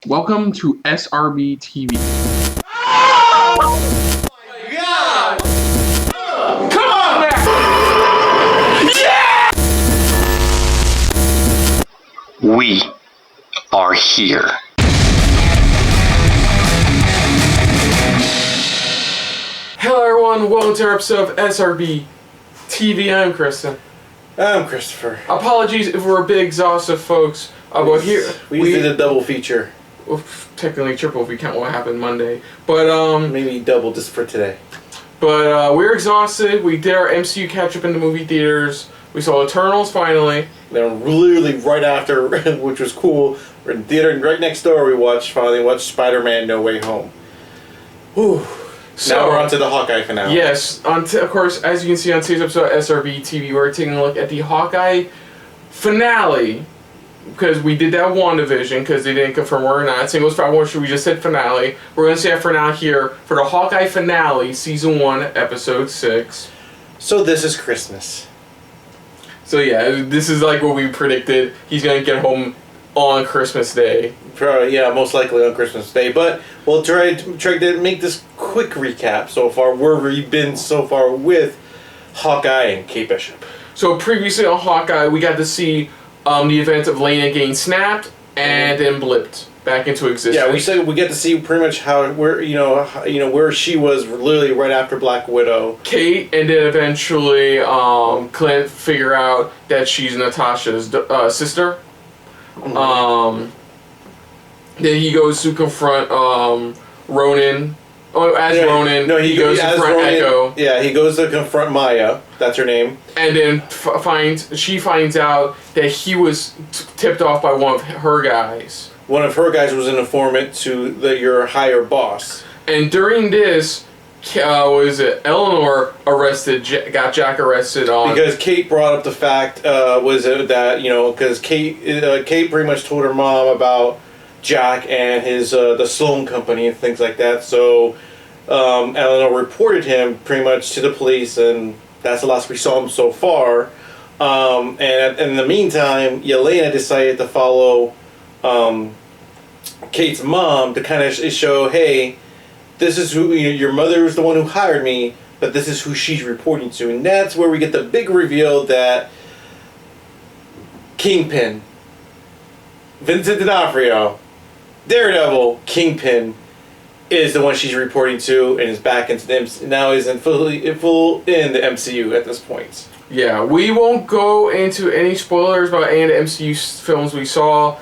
Welcome to SRB TV. Oh my God! Come on now! Yeah! We are here. Hello everyone, welcome to our episode of SRB TV. I'm Kristen. I'm Christopher. Apologies if we're a bit exhausted, folks. But here we did a double feature. Well, technically triple if we count what happened Monday. But maybe double just for today. But we're exhausted. We did our MCU catch up in the movie theaters. We saw Eternals finally. Then literally right after, which was cool, we're in the theater and right next door we finally watched Spider-Man No Way Home. Whew. So, now we're on to the Hawkeye finale. Yes, of course, as you can see on today's episode of SRB TV, we're taking a look at the Hawkeye finale. Because we did that WandaVision, because they didn't confirm whether or not. Singles for Watch, we just said finale. We're going to say it for now here for the Hawkeye finale, Season 1, Episode 6. So this is Christmas. So yeah, this is like what we predicted. He's going to get home on Christmas Day. Probably, yeah, most likely on Christmas Day. But we'll try to make this quick recap so far, where we've been so far with Hawkeye and Kate Bishop. So previously on Hawkeye, we got to see the events of Lena getting snapped and then blipped back into existence. Yeah, we get to see pretty much where she was literally right after Black Widow. Kate, and then eventually Clint figure out that she's Natasha's sister. Mm-hmm. Then he goes to confront Ronan. Ronan. No, he goes to confront Ronan, Echo. Yeah, he goes to confront Maya. That's her name. And then she finds out that he was tipped off by one of her guys. One of her guys was an informant to your higher boss. And during this, Eleanor got Jack arrested on because Kate brought up the fact because Kate pretty much told her mom about Jack and his the Sloan Company and things like that. So Eleanor reported him pretty much to the police, and that's the last we saw him so far. And in the meantime, Yelena decided to follow Kate's mom to kind of show, hey, this is who your mother is the one who hired me, but this is who she's reporting to, and that's where we get the big reveal that Kingpin, Vincent D'Onofrio, Daredevil, Kingpin, is the one she's reporting to, and is back into the now is in full in the MCU at this point. Yeah, we won't go into any spoilers about any of the MCU films we saw,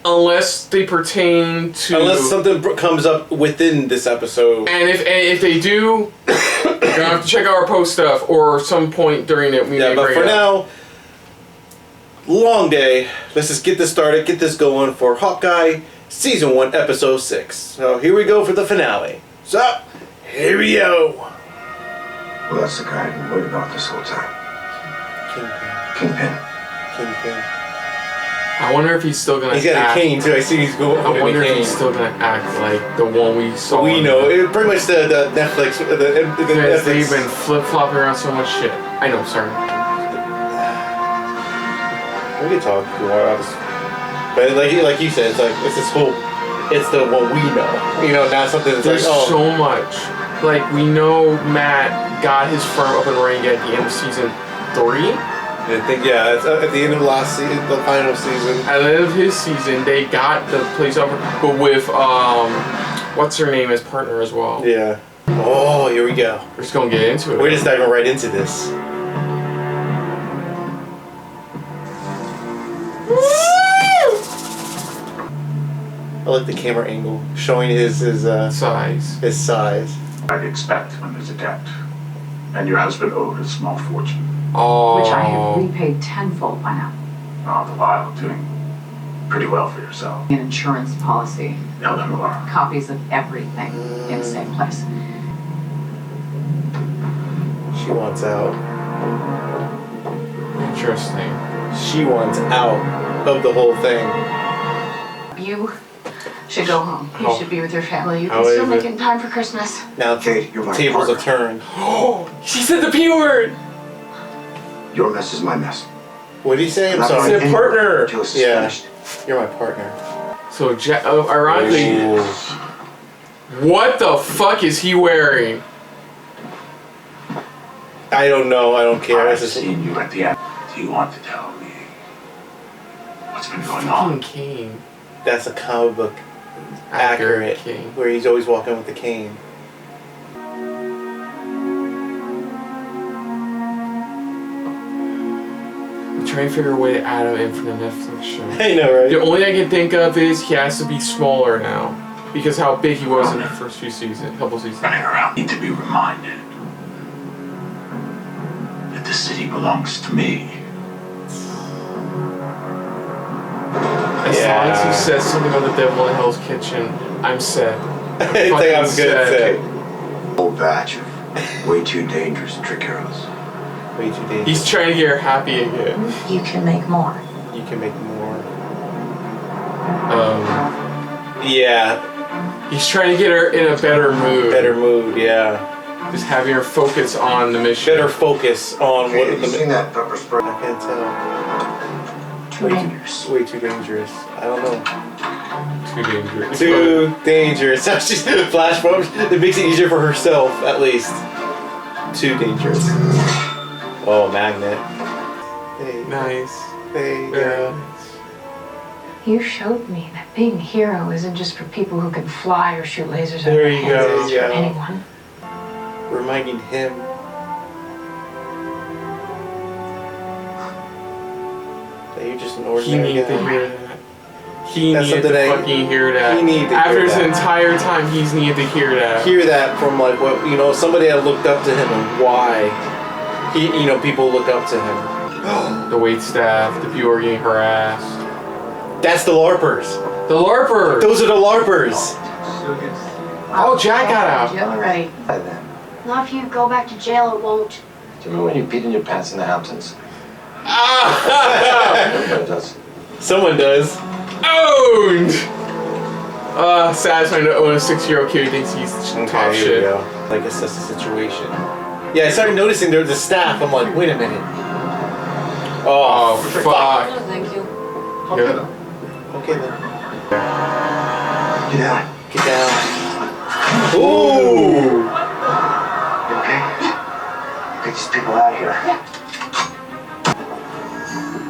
unless they pertain to... Unless something comes up within this episode. And if they do, you're going to have to check out our post stuff, or some point during it. But for now, long day. Let's just get this started, get this going for Hawkeye Season 1, Episode 6. So here we go for the finale. So, here we go. Well, that's the guy I've been worried about this whole time. Kingpin. I wonder if he's still gonna act. He's got a cane too. I see he's going. I wonder if he's still gonna act like the one we saw. We know. It pretty much the Netflix. The Netflix. They've been flip-flopping around so much shit. I know, sorry. We can talk if you want. But like you said, it's this whole. It's the one we know. Not something that's There's like, oh. so much. Like, we know Matt got his firm up and running at the end of Season 3. I think, yeah, it's at the end of last season, the final season. At the end of his season, they got the place up, but with, what's her name as partner as well. Yeah. Oh, here we go. We're just gonna get into it. We're just diving right into this. I like the camera angle, showing his size. His size. I'd expect when there's a debt. And your husband owed a small fortune. Oh. Which I have repaid tenfold by now. All the while doing pretty well for yourself. An insurance policy. Eleanor. Copies of everything in the same place. She wants out. Interesting. She wants out of the whole thing. You should go home. You should be with your family. You How can still is make it? it in time for Christmas. Now Kate, you're my tables have partner. turned. Oh, she said the P word! Your mess is my mess. What did he say? I'm Not sorry. He said partner. Until this is Yeah. finished. You're my partner. So, ironically, what the fuck is he wearing? I don't know. I don't care. I've seen you at the end. Do you want to tell me what's been going on? Cane. That's a comic book accurate cane. where he's always walking with the cane. I'm trying to figure a way to add him in for the Netflix show. I know, right? The only thing I can think of is he has to be smaller now because how big he was in the first few seasons, couple seasons. Running around, need to be reminded that the city belongs to me. As long as he says something about the devil in Hell's Kitchen, I'm set. I think I'm good at that. Whole batch of way too dangerous trick arrows. Way too dangerous. He's trying to get her happy again. You can make more. You can make more. Um, Yeah. he's trying to get her in a better mood. Better mood, yeah. Just having her focus on the mission. Better focus on what Have you seen that pepper spray? I can't tell. Too dangerous. Way too dangerous. I don't know. Too dangerous. Too dangerous. She's flash forward. It makes it easier for herself, at least. Too dangerous. Oh, magnet. Hey. Nice. Hey. Yeah. You showed me that being a hero isn't just for people who can fly or shoot lasers out of There their you hands. go. It's Yeah. for anyone. Reminding him. That you're just an He ordinary needed to guy. hear that. He That's needed to something that fucking hear that. he needed to After hear his that. entire time, he's needed to hear that. Hear that from like what somebody that looked up to him and why people look up to him. The wait staff, the people are getting harassed. That's the LARPers. The LARPers! Those are the LARPers. Oh, Jack got out. Jail already. By then. Not if you go back to jail, it won't. Do you remember when you peed in your pants in the Hamptons? Ah! Everybody does. Someone does. Owned! Satisfying to own a 6-year-old kid who thinks he's top Here we shit. go. Like assess the situation. Yeah, I started noticing there was a staff. I'm like, wait a minute. Oh, fuck. No, thank you. Yeah. Okay then. Get down. Get down. Ooh. You okay? Get these people out of here.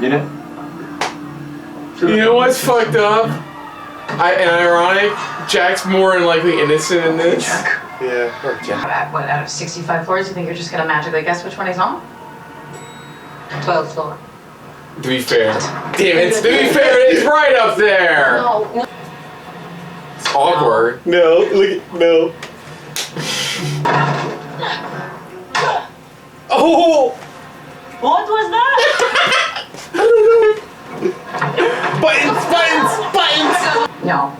You know? You know what's fucked up? And ironic? Jack's more than likely innocent in this. Jack. Yeah. Or Jack. What, out of 65 floors, you think you're just gonna magically guess which one he's on? 12th floor. To be fair. Damn it, to be fair, it's right up there! No. It's awkward. No. Look. No. Oh. What was that? Buttons. No.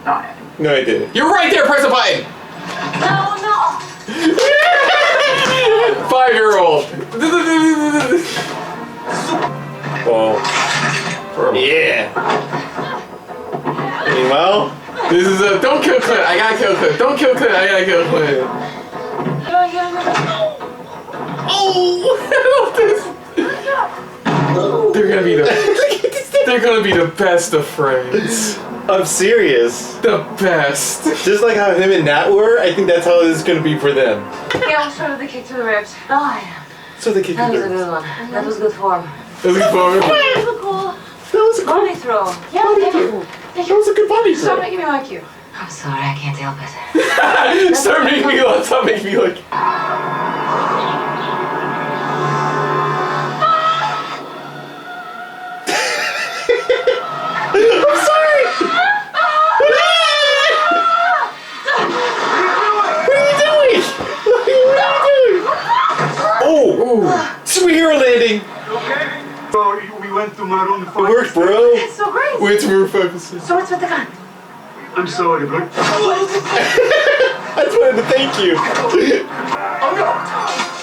No, I didn't. You're right there, press the button! No, no. 5-year-old. Oh. Yeah. Meanwhile. This is a don't kill Clint, I gotta kill Clint. Don't kill Clint, I gotta kill Clint. Oh! They're gonna be the best of friends. I'm serious. The best. Just like how him and Nat were, I think that's how this is gonna be for them. Yeah, I'll start with the kick to the ribs. Oh, yeah. So they kick That was a you good one. That was good form. Looking forward. That was cool. That was a good Body throw. Yeah, body throw. That was a good body Stop throw. making me like you. I'm sorry, I can't help it. Stop making me like. I'm sorry. What are you doing? Oh, superhero landing. Okay. So we went to my room. It worked, bro. It's so great. Wait till we're focusing. So what's with the gun? I'm sorry, but I just wanted to thank you.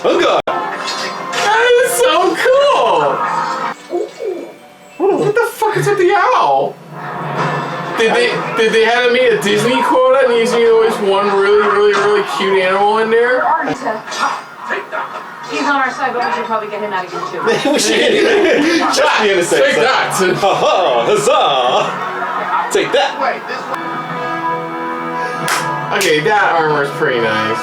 Oh God. That is so cool! What the fuck is with the owl? Did they have to make a Disney quota and using always one really cute animal in there? He's on our side, but we should probably get him out of here too. We should just be innocent. Take that! Ha ha! Huzzah! Take that. Okay, that armor's pretty nice.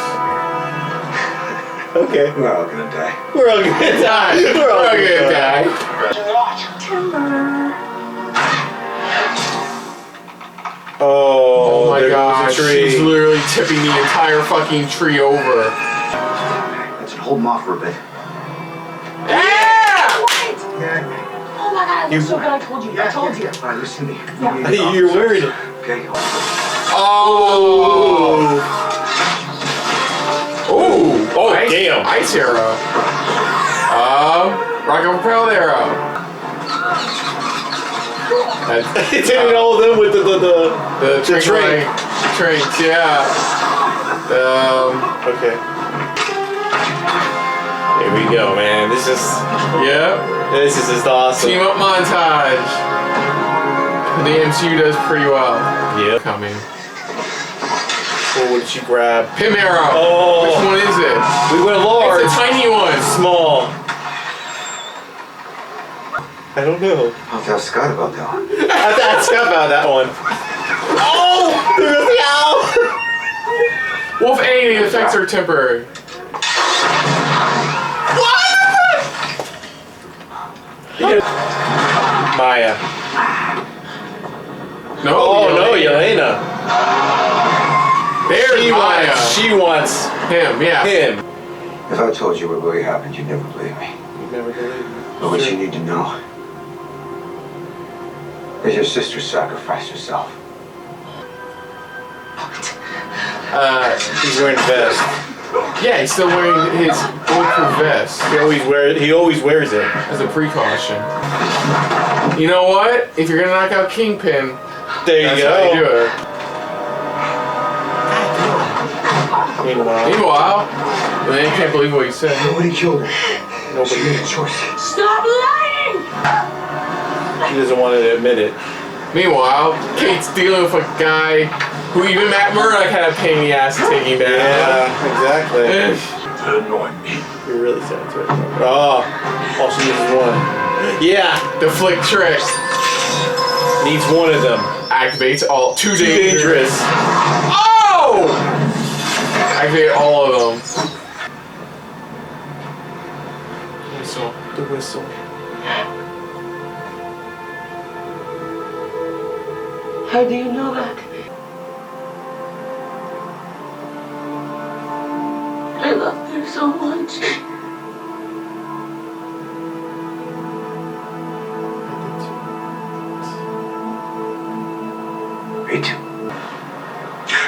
Okay. We're all gonna die. We're all gonna die. We're all gonna die. Oh, Oh my there gosh, goes a tree. she's literally tipping the entire fucking tree over. Let's hold them off for a bit. Yeah! Oh my god, it looks so good. I told you. I told you. All right, listen to me. I think you're wearing it. Okay. Oh! Oh, Oh, damn. Ice arrow. Rocket propelled arrow. It's hitting all of them with the train. Trains, yeah. Okay. Here we go, man. This is just awesome. Team up montage. The MCU does pretty well. Yep. Coming. Oh, what did she grab? Pim arrow. Oh. Which one is it? We went large. It's a tiny one. Small. I don't know. I'll tell Scott about that one. I have to ask Scott about that one. Oh! There's the owl! Wolf A, the effects are temporary. What? Maya. No. Oh, no, Yelena. There's Maya. She wants Him, yeah. him. If I told you what really happened, you'd never believe me. You never believe me. But what you need to know is your sister sacrificed herself. He's wearing a vest. Yeah, he's still wearing his bulletproof vest He always wears it. as a precaution. You know what? If you're gonna knock out Kingpin, There you that's go. how you do it. Meanwhile, then you can't believe what he said. Nobody killed her. Nobody. She made a choice. Stop lying! He doesn't want to admit it. Meanwhile, Kate's dealing with a guy who even Matt Murdock had a pain in the ass taking down. Yeah, exactly. Annoy me. You're really sad to it. Oh, all she needs is one. Yeah, The flick trick needs one of them. activates all too Too dangerous. dangerous. Oh! Activate all of them. So The whistle. How do you know that? I love her so much. Me too.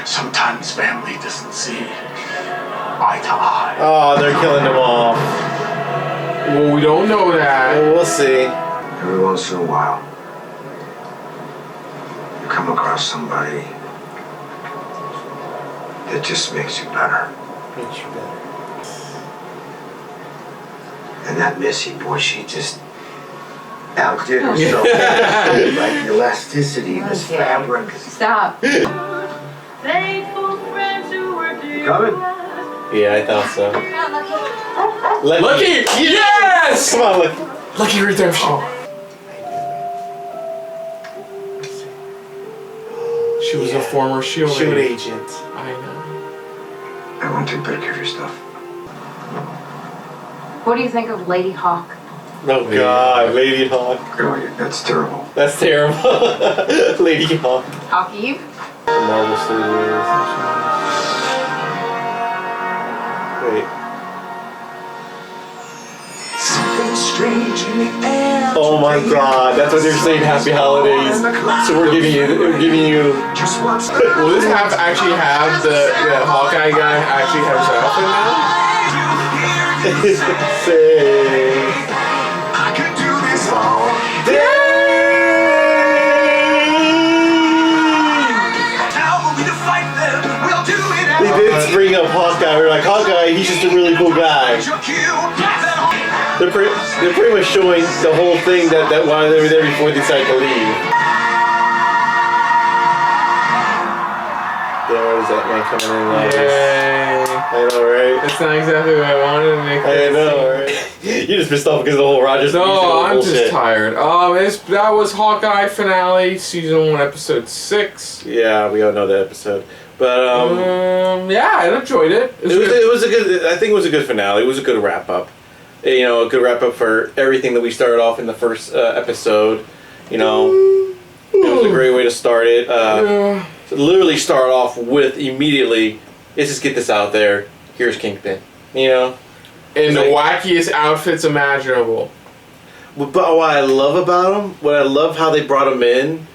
Sometimes family doesn't see eye to eye. Oh, they're killing them all. well, we don't know that. Well, we'll see. Every once in a while, you come across somebody that just makes you better. Makes you better. And that Missy boy, she just outdid herself. Like the elasticity of this fabric. Stop. Faithful friends who were dear. Coming? Yeah, I thought so. Lucky! Yes! Come on, look. Lucky redemption. She was a former SHIELD Shield agent. agent. I know. I want to take better care of your stuff. What do you think of Lady Hawk? Oh God, Lady Hawk. Oh, yeah, that's terrible. That's terrible. Lady Hawk. Hawk Eve? Marvel Studios. Wait. Something strange in the air. Oh my God, that's what they're saying. Happy holidays. So we're giving you. Just once. Will this actually have the Hawkeye guy actually have his outfit now? Say. I could do this all. They did bring up Hawkeye. We're like, Hawkeye, he's just a really cool guy. They're pretty much showing the whole thing that while they were there before they decided to leave. What is that man coming in? Yay! I know, right? It's not exactly what I wanted. I know, right? You just pissed off because of the whole Rogers. No, I'm bullshit. just tired. That was Hawkeye finale, season 1, episode 6. Yeah, we all know that episode. But yeah, I enjoyed it. It was a good. I think it was a good finale. It was a good wrap up. You know, a good wrap up for everything that we started off in the first episode. You know, it was a great way to start it. To literally start off with immediately, let's just get this out there. Here's Kingpin. You know, in the wackiest outfits imaginable. But what I love about him, what I love how they brought him in,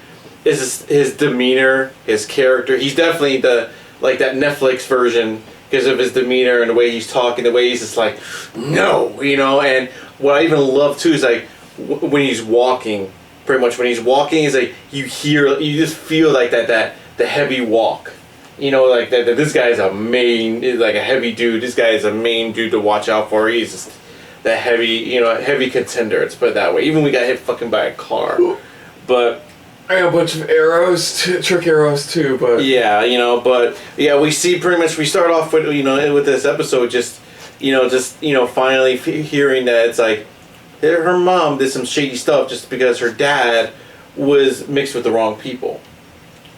is his demeanor, his character. He's definitely that Netflix version because of his demeanor and the way he's talking, the way he's just like, no, you know. And what I even love too is like when he's walking. Pretty much when he's walking, is like you just feel like that the heavy walk. You know, like that this guy is like a heavy dude. This guy is a main dude to watch out for. He's just that heavy contender. Let's put it that way. Even we got hit fucking by a car, but. I got a bunch of arrows, trick arrows too, but... Yeah, you know, but... Yeah, we see pretty much... We start off with, you know, with this episode just finally hearing that it's like... Her mom did some shady stuff just because her dad was mixed with the wrong people.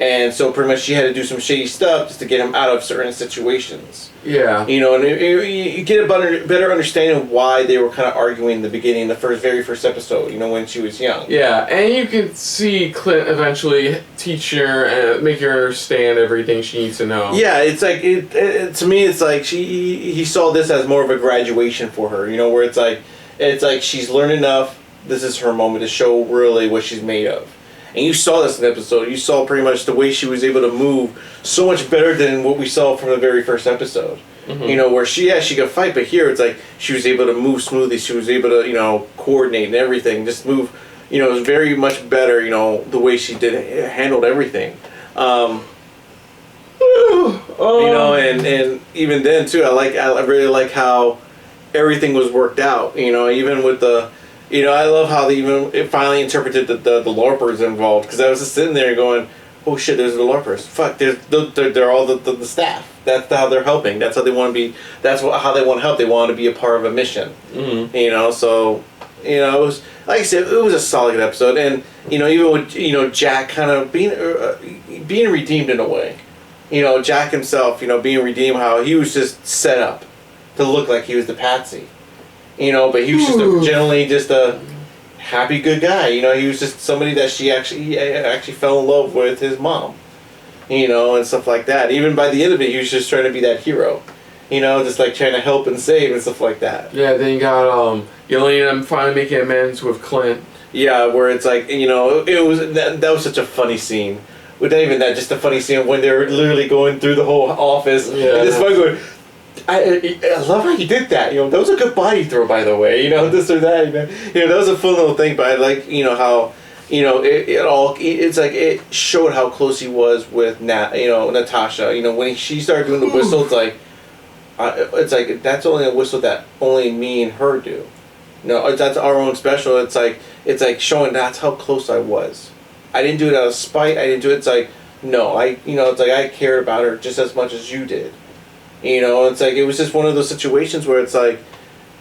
And so pretty much she had to do some shady stuff just to get him out of certain situations. Yeah. You know, and you get a better understanding of why they were kind of arguing in the beginning, the very first episode, you know, when she was young. Yeah, and you can see Clint eventually teach her and make her understand everything she needs to know. Yeah, it's like, to me, it's like he saw this as more of a graduation for her, you know, where it's like she's learned enough, this is her moment to show really what she's made of. And you saw this in the episode. You saw pretty much the way she was able to move so much better than what we saw from the very first episode. Mm-hmm. You know, where she could fight, but here it's like she was able to move smoothly. She was able to, you know, coordinate and everything. Just move, you know, it was very much better, you know, the way she handled everything. You know, and even then too, I really like how everything was worked out. You know, even with the... You know, I love how it finally interpreted the LARPers involved, because I was just sitting there going, oh shit, there's the LARPers. Fuck, they're all the staff. That's how they're helping. That's how they want to be. How they want to help. They want to be a part of a mission. Mm-hmm. You know, so you know, it was, like I said, it was a solid episode, and you know, even with, you know, Jack kind of being redeemed in a way. You know, Jack himself, you know, being redeemed, how he was just set up to look like he was the patsy. You know, but he was generally just a happy, good guy. You know, he was just somebody that he actually fell in love with his mom. You know, and stuff like that. Even by the end of it, he was just trying to be that hero. You know, just like trying to help and save and stuff like that. Yeah, then you got Yelena finally making amends with Clint. Yeah, where it's like, you know, it was that was such a funny scene. With not even that, just a funny scene when they were literally going through the whole office. Yeah. And this one going. I love how he did that. You know, that was a good body throw, by the way. You know, this or that. You know, that was a fun little thing. But I like, you know, how, you know, it's like it showed how close he was with Natasha. You know, when she started doing the whistle, it's like that's only a whistle that only me and her do. No, that's our own special. It's like showing that's how close I was. I didn't do it out of spite. I didn't do it. It's like no, it's like I cared about her just as much as you did. You know, it's like, it was just one of those situations where it's like,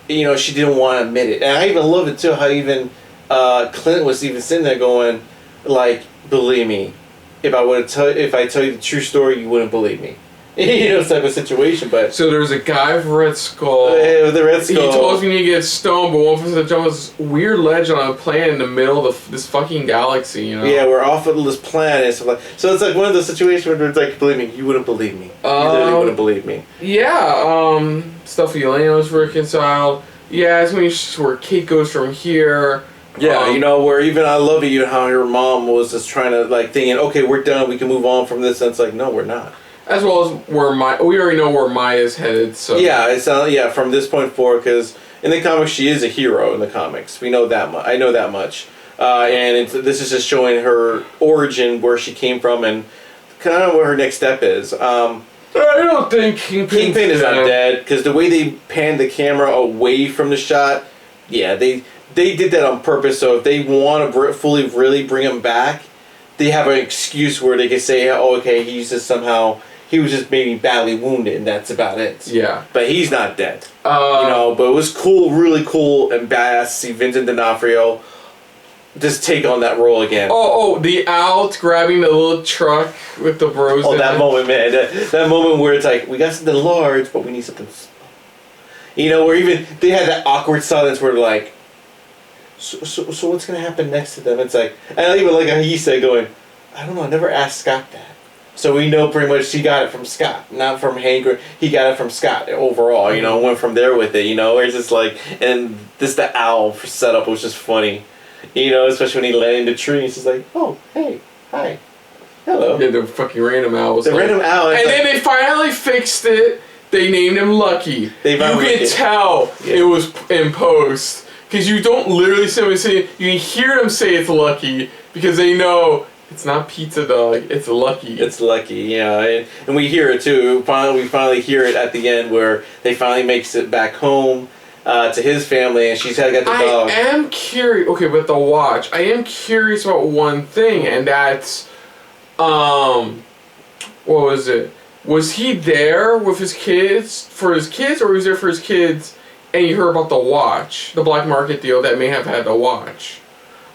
you know, she didn't want to admit it. And I even love it too, how even Clint was even sitting there going, like, believe me, if I tell you the true story, you wouldn't believe me. You know, type of situation, but... So there's a guy with Red Skull. Yeah, the Red Skull. He told us we need to get stoned, but one of us to jump this weird ledge on a planet in the middle of this fucking galaxy, you know? Yeah, we're off of this planet. So it's like one of those situations where it's like, believe me, you wouldn't believe me. You literally wouldn't believe me. Yeah, stuff with Elena was reconciled. Yeah, it's where Kate goes from here. Yeah, you know, where even I love you how your mom was just trying to, like, thinking, okay, we're done, we can move on from this, and it's like, no, we're not. As well as we already know where Maya's headed, so... Yeah, from this point forward, because in the comics, she is a hero in the comics. We know that much. I know that much. And this is just showing her origin, where she came from, and kind of what her next step is. I don't think Kingpin is not dead, because the way they panned the camera away from the shot, yeah, they did that on purpose, so if they want to fully really bring him back, they have an excuse where they can say, oh, okay, he's just somehow... he was just maybe badly wounded, and that's about it. Yeah. But he's not dead. But it was cool, really cool and badass to see Vincent D'Onofrio just take on that role again. The Owl grabbing the little truck with the bros. Oh, that moment, man. That moment where it's like, we got something large, but we need something small. Where even they had that awkward silence where they're like, so what's going to happen next to them? It's like, and I even like how he said going, I don't know, I never asked Scott that. So we know pretty much he got it from Scott, not from Hank. He got it from Scott overall, went from there with it, where it's just like, and the Owl setup was just funny, especially when he landed in the tree. He's just like, oh, hey, hi, hello. Yeah, the fucking random owl. Random owl. And then they finally fixed it. They named him Lucky. You can tell it was in post. Because you don't literally see him say it. You can hear them say it's Lucky. Because they know it's not Pizza Dog. It's Lucky. It's Lucky, yeah. And we hear it too. We finally hear it at the end where they finally makes it back home to his family. And she's got the dog. I am curious. Okay, but the watch. I am curious about one thing. And that's... what was it? Was he there with his kids, for his kids, or was he there for his kids and you heard about the watch, the black market deal that may have had the watch?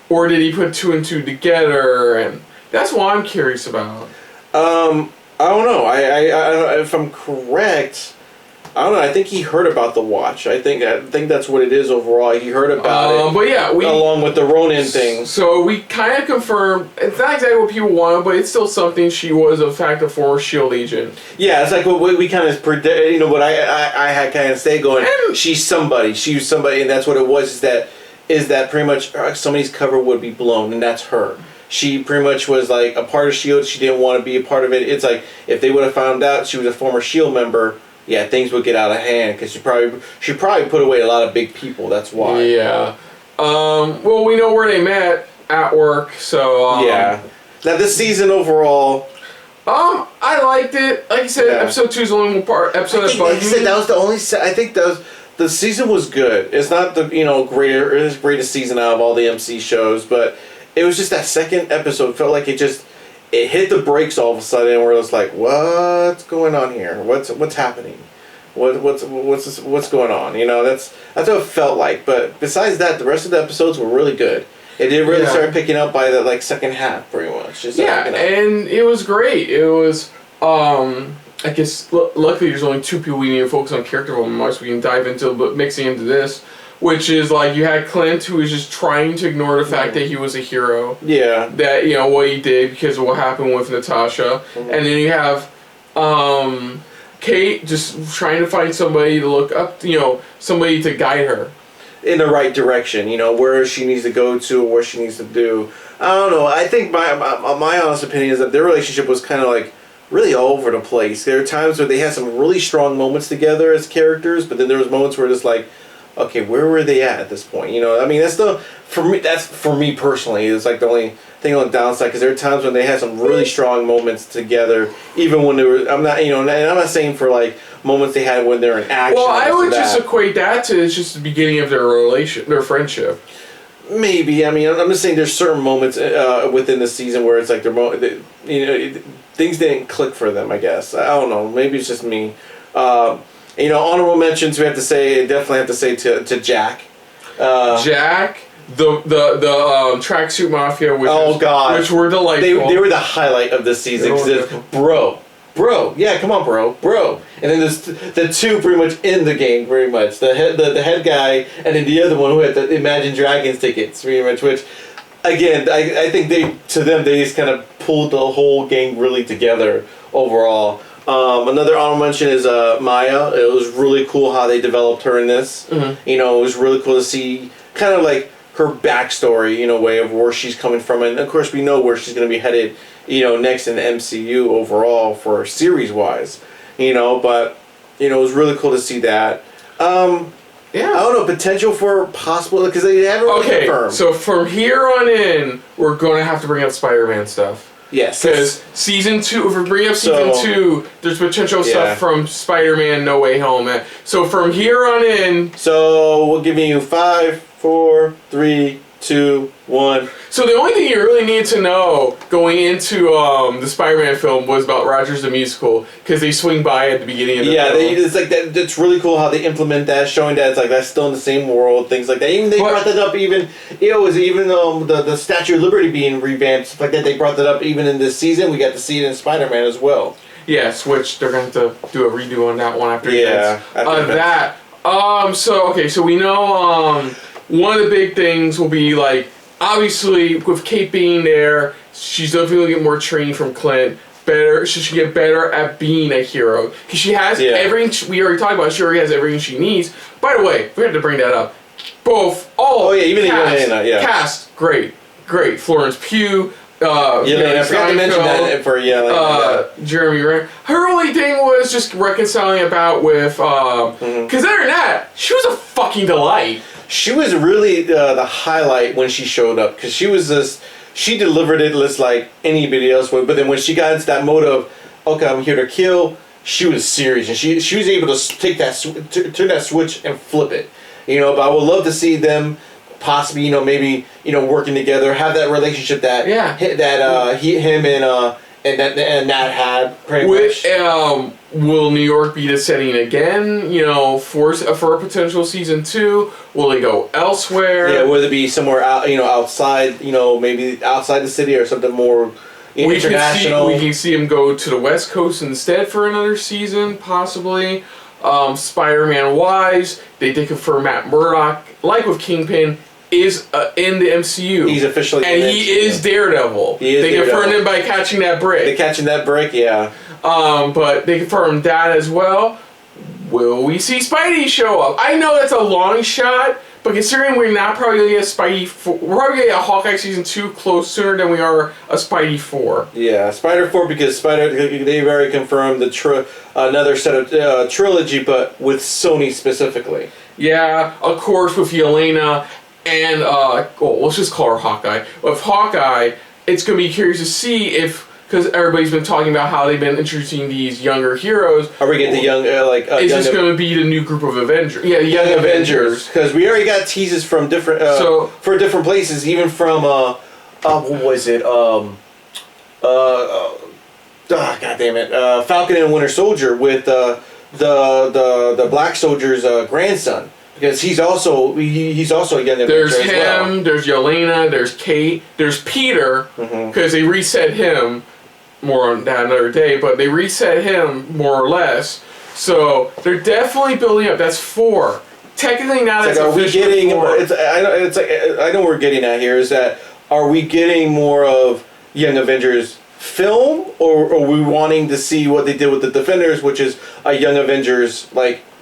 Or did he put two and two together? And that's what I'm curious about. I don't know. I if I'm correct, I don't know. I think he heard about the watch. I think that's what it is overall. He heard about it. But yeah, along with the Ronin thing. So we kind of confirmed it's not exactly what people wanted, but it's still something. She was in fact a former SHIELD agent. Yeah, it's like what we kind of predict. What I had kind of say going. She's somebody. She was somebody, and that's what it was. Is that pretty much somebody's cover would be blown, and that's her. She pretty much was like a part of SHIELD. She didn't want to be a part of it. It's like if they would have found out she was a former SHIELD member. Yeah, things would get out of hand because she probably put away a lot of big people. That's why. Yeah. Well, we know where they met at work, so. Yeah. Now this season overall. I liked it. Like you said, episode 2 is the only one part. Episode that bugged me. That was the only. I think the season was good. It's not the greatest season out of all the MC shows, but it was just that second episode felt like it hit the brakes all of a sudden, where it was like, what's going on here? What's happening? What's going on? That's what it felt like. But besides that, the rest of the episodes were really good. It did really start picking up by the second half, pretty much. And it was great. It was I guess luckily there's only 2 people we need to focus on character development, so we can dive into, but mixing into this. Which is like you had Clint, who was just trying to ignore the fact that he was a hero. Yeah. That what he did because of what happened with Natasha, and then you have Kate just trying to find somebody to look up, somebody to guide her in the right direction. Where she needs to go to, or what she needs to do. I don't know. I think my honest opinion is that their relationship was kind of really all over the place. There are times where they had some really strong moments together as characters, but then there was moments where it's like, okay, where were they at this point? That's for me personally. It's like the only thing on the downside, because there are times when they had some really strong moments together, even when they were. I'm not, and I'm not saying for moments they had when they're in action. Well, I would just equate that to it's just the beginning of their friendship. Maybe. I'm just saying there's certain moments within the season where it's like things didn't click for them. I guess I don't know. Maybe it's just me. Honorable mentions definitely have to say to Jack. Jack, the tracksuit mafia, which were delightful. They were the highlight of this season. Bro, yeah, come on, bro. And then there's the 2 pretty much in the game, pretty much. The head guy, and then the other one who had the Imagine Dragons tickets, pretty much. Which, again, I think they just kind of pulled the whole gang really together overall. Another honorable mention is Maya. It was really cool how they developed her in this. Mm-hmm. It was really cool to see kind of her backstory, way of where she's coming from. And of course we know where she's going to be headed, next in the MCU overall for series-wise. But, it was really cool to see that. I don't know, potential for possible, because they haven't really confirmed. So from here on in, we're going to have to bring up Spider-Man stuff. Yes. Because season 2, if we bring up season 2, there's potential stuff from Spider-Man No Way Home. So from here on in... So we'll give you 5, 4, 3, 2, 1. So the only thing you really need to know going into the Spider-Man film was about Rogers the Musical, because they swing by at the beginning of the film. It's like that. It's really cool how they implement that, showing that it's like that's still in the same world, things like that. Even they brought that up. Even it was even the Statue of Liberty being revamped, stuff like that. They brought that up even in this season. We got to see it in Spider-Man as well. Yes, which they're going to have to do a redo on that one after events. So we know one of the big things will be like, obviously with Kate being there, she's definitely going to get more training from Clint. She should get better at being a hero, because she has everything. We already talked about. She already has everything she needs. By the way, we have to bring that up. Even cast, great. Florence Pugh. I forgot to mention that for Jeremy Renner. Her only thing was just reconciling about with because other than that, she was a fucking delight. She was really the highlight when she showed up, because she delivered it just like anybody else would. But then when she got into that mode of, okay, I'm here to kill, she was serious, and she was able to take that turn that switch and flip it. But I would love to see them possibly, maybe working together, have that relationship that him and Nat had pretty much. Will New York be the setting again? For a potential season 2? Will they go elsewhere? Yeah, will it be somewhere out? Outside? Maybe outside the city or something more international. We can see him go to the West Coast instead for another season, possibly. Spider-Man wise, they did confirm Matt Murdock, like with Kingpin, is in the MCU. He's officially and he is Daredevil. They confirmed him by catching that brick. They're catching that brick, yeah. But they confirmed that as well. Will we see Spidey show up? I know that's a long shot, but considering we're not probably going to get we're probably going to get a Hawkeye season 2 close sooner than we are a Spidey 4. Yeah, Spider 4, because they've already confirmed another set of trilogy, but with Sony specifically. Yeah, of course with Yelena and let's just call her Hawkeye. With Hawkeye, it's going to be curious to see if, because everybody's been talking about how they've been introducing these younger heroes. Are we getting the young, is this going to be the new group of Avengers? Yeah, young Avengers. Because we already got teases from different, for different places, even from, what was it, God damn it, Falcon and Winter Soldier with the Black Soldier's grandson. Because he's also a young Avenger There's as well. him, there's Yelena, there's Kate, there's Peter, because they reset him, more on that another day, but they reset him more or less. So they're definitely building up. That's 4. Technically now that's officially 4. I know what we're getting at here is that, are we getting more of Young Avengers film, or are we wanting to see what they did with the Defenders, which is a Young Avengers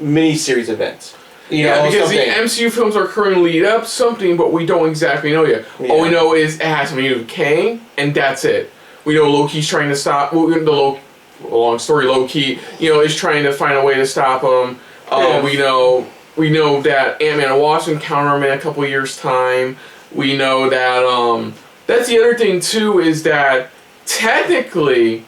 mini-series event? Because the MCU films are currently lead up something, but we don't exactly know yet. Yeah. All we know is it has something to do with Kang, and that's it. We know Loki's trying to stop. Long story, Loki, is trying to find a way to stop him. We know that Ant-Man and Wasp encounter him in a couple years' time. We know that that's the other thing too, is that technically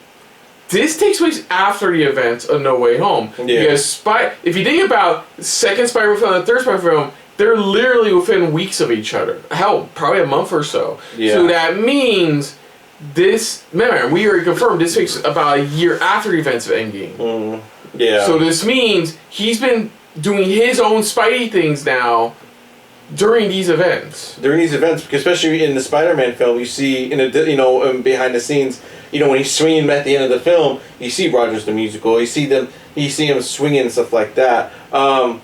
this takes place after the events of No Way Home. Yeah. Because if you think about the second Spider-Man film and the third Spider-Man film, they're literally within weeks of each other. Hell, probably a month or so. Yeah. So that means remember, we already confirmed this takes about a year after the events of Endgame. Yeah. So this means he's been doing his own Spidey things now during these events. Because especially in the Spider-Man film, you see behind the scenes, when he's swinging at the end of the film, you see Rogers the Musical. You see him swinging and stuff like that. Well,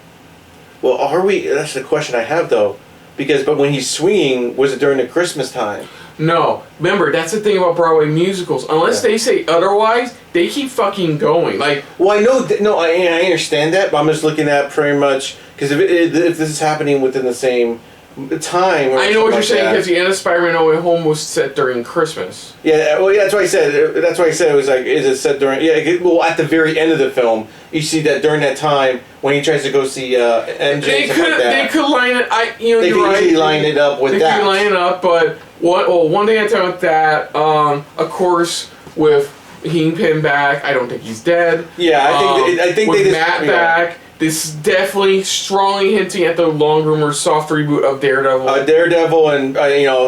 are we? That's the question I have though, but when he's swinging, was it during the Christmas time? No. Remember, that's the thing about Broadway musicals. Unless they say otherwise, they keep fucking going. Well, I know. I understand that, but I'm just looking at pretty much because if this is happening within the same time. I know what you're saying, because the end of Spider-Man No Way Home was set during Christmas. Yeah, well, that's why I said. It was is it set during? Yeah, well, at the very end of the film, you see that during that time when he tries to go see MJ. They could line it. They you're right. Easily line it up with that. They could line it up, but one thing I tell you with that, of course, with Kingpin back, I don't think he's dead. Yeah, I think with they just Matt back. This is definitely strongly hinting at the long rumored soft reboot of Daredevil. Daredevil and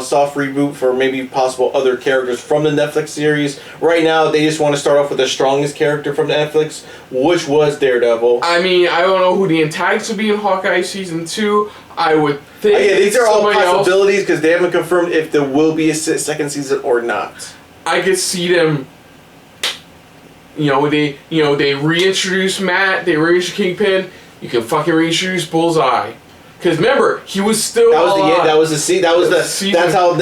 soft reboot for maybe possible other characters from the Netflix series. Right now, they just want to start off with the strongest character from Netflix, which was Daredevil. I mean, I don't know who the antagonists would be in Hawkeye season 2. I would think. Yeah, these are all possibilities else. because they haven't confirmed if there will be a second season or not. I could see them. They reintroduce Matt. They reintroduce Kingpin. You can fucking reintroduce Bullseye. Because remember, he was still. That was the end. That was the season. That's how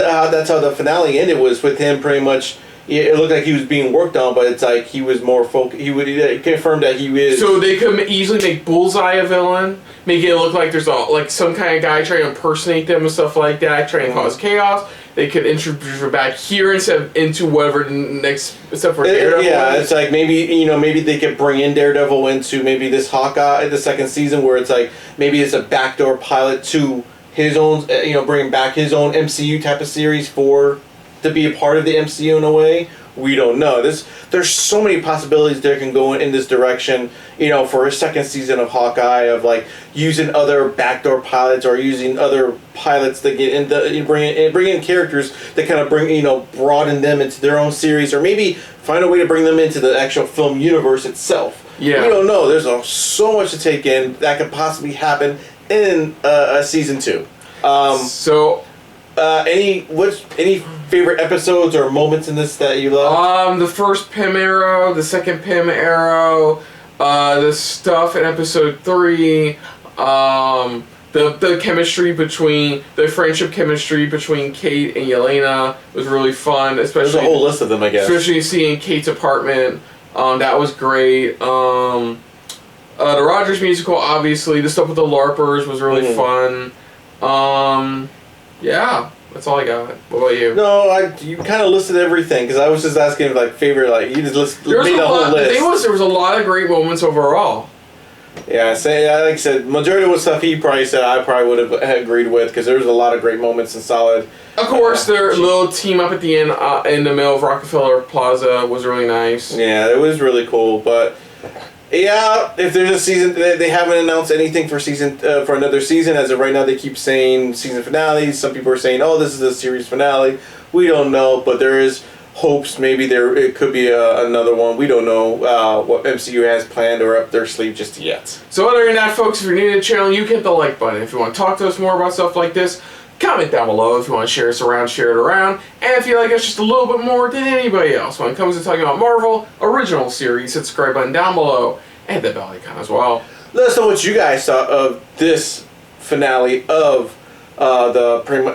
the finale ended. Was with him pretty much. It looked like he was being worked on, but it's like he was more focused. He confirmed that he was. So they could easily make Bullseye a villain, make it look like there's some kind of guy trying to impersonate them and stuff like that, trying to cause chaos. They could introduce her back here instead of into whatever next, except for Daredevil. Yeah, it's like maybe they could bring in Daredevil into maybe this Hawkeye, the second season, where it's like maybe it's a backdoor pilot to his own, bringing back his own MCU type of series to be a part of the MCU in a way. We don't know. There's so many possibilities that can go in this direction, for a second season of Hawkeye, of like using other backdoor pilots or using other pilots that get into bring in characters that kind of broaden them into their own series, or maybe find a way to bring them into the actual film universe itself. Yeah. We don't know. There's so much to take in that could possibly happen in a season 2. Any favorite episodes or moments in this that you love? The first Pym arrow, the second Pym arrow, the stuff in episode 3, the chemistry between the friendship chemistry between Kate and Yelena was really fun. Especially there's a whole list of them, I guess. Especially seeing Kate's apartment, that was great. The Rogers musical, obviously, the stuff with the LARPers was really fun. Yeah, that's all I got. What about you? No, you kind of listed everything, because I was just asking favorite, you just made a whole list. The thing was, there was a lot of great moments overall. Yeah, like I said, majority of the stuff he probably said I probably would have agreed with, because there was a lot of great moments and solid. Of course, their little team up at the end in the middle of Rockefeller Plaza was really nice. Yeah, it was really cool, but yeah, if there's a season, they haven't announced anything for another season. As of right now, they keep saying season finale. Some people are saying, "Oh, this is the series finale." We don't know, but there is hopes. Maybe it could be another one. We don't know what MCU has planned or up their sleeve just yet. So other than that, folks, if you're new to the channel, you can hit the like button. If you want to talk to us more about stuff like this, comment down below. If you want to share us around, share it around. And if you like us just a little bit more than anybody else when it comes to talking about Marvel original series, hit the subscribe button down below and the bell icon as well. Let us know what you guys thought of this finale of pretty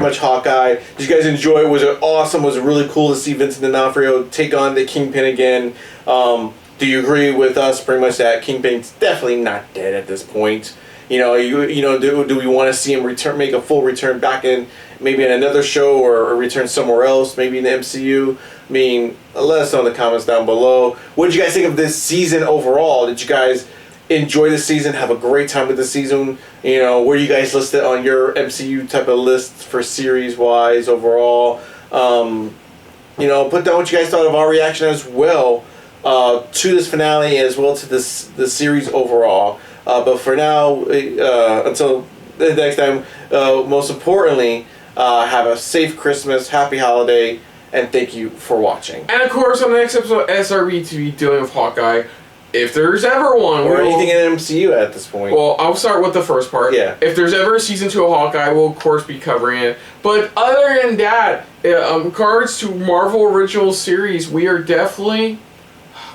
much Hawkeye. Did you guys enjoy it? Was it awesome? Was it really cool to see Vincent D'Onofrio take on the Kingpin again? Do you agree with us pretty much that Kingpin's definitely not dead at this point? Do we want to see him make a full return back in maybe in another show or return somewhere else, maybe in the MCU? I mean, let us know in the comments down below. What did you guys think of this season overall? Did you guys enjoy the season, have a great time with the season? Where you guys listed on your MCU type of lists for series-wise overall? Put down what you guys thought of our reaction as well to this finale, as well to the series overall. But for now, until the next time, most importantly, have a safe Christmas, happy holiday, and thank you for watching. And of course, on the next episode of SRB TV dealing with Hawkeye, if there's ever one, or anything in MCU at this point. Well, I'll start with the first part. Yeah. If there's ever a season 2 of Hawkeye, we'll of course be covering it. But other than that, regards to Marvel original series, we are definitely.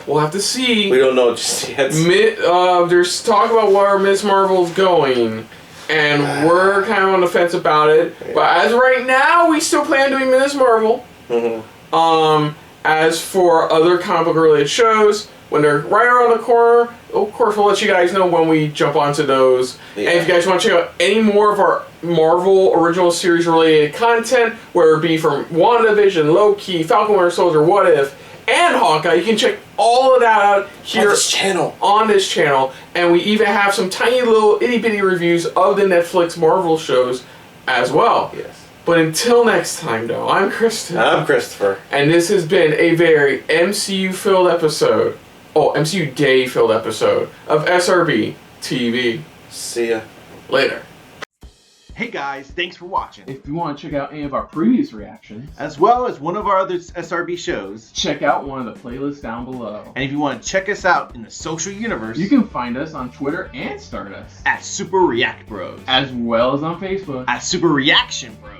We'll have to see. We don't know just yet. There's talk about where Ms. Marvel's going, and we're kind of on the fence about it. Yeah. But as of right now, we still plan on doing Ms. Marvel. Mm-hmm. As for other comic book related shows, when they're right around the corner, of course we'll let you guys know when we jump onto those. Yeah. And if you guys want to check out any more of our Marvel original series related content, whether it be from WandaVision, Loki, Falcon Winter Soldier, What If, and Hawkeye, you can check all of that out here on this channel. And we even have some tiny little itty bitty reviews of the Netflix Marvel shows as well. Yes. But until next time, though, I'm Kristen. I'm Christopher. And this has been a very MCU-filled episode MCU day-filled episode of SRB TV. See ya. Later. Hey guys, thanks for watching. If you want to check out any of our previous reactions, As well as one of our other SRB shows. check out one of the playlists down below. And if you want to check us out in the social universe, You can find us on Twitter and Stardust, at Super React Bros. as well as on Facebook. At Super Reaction Bros.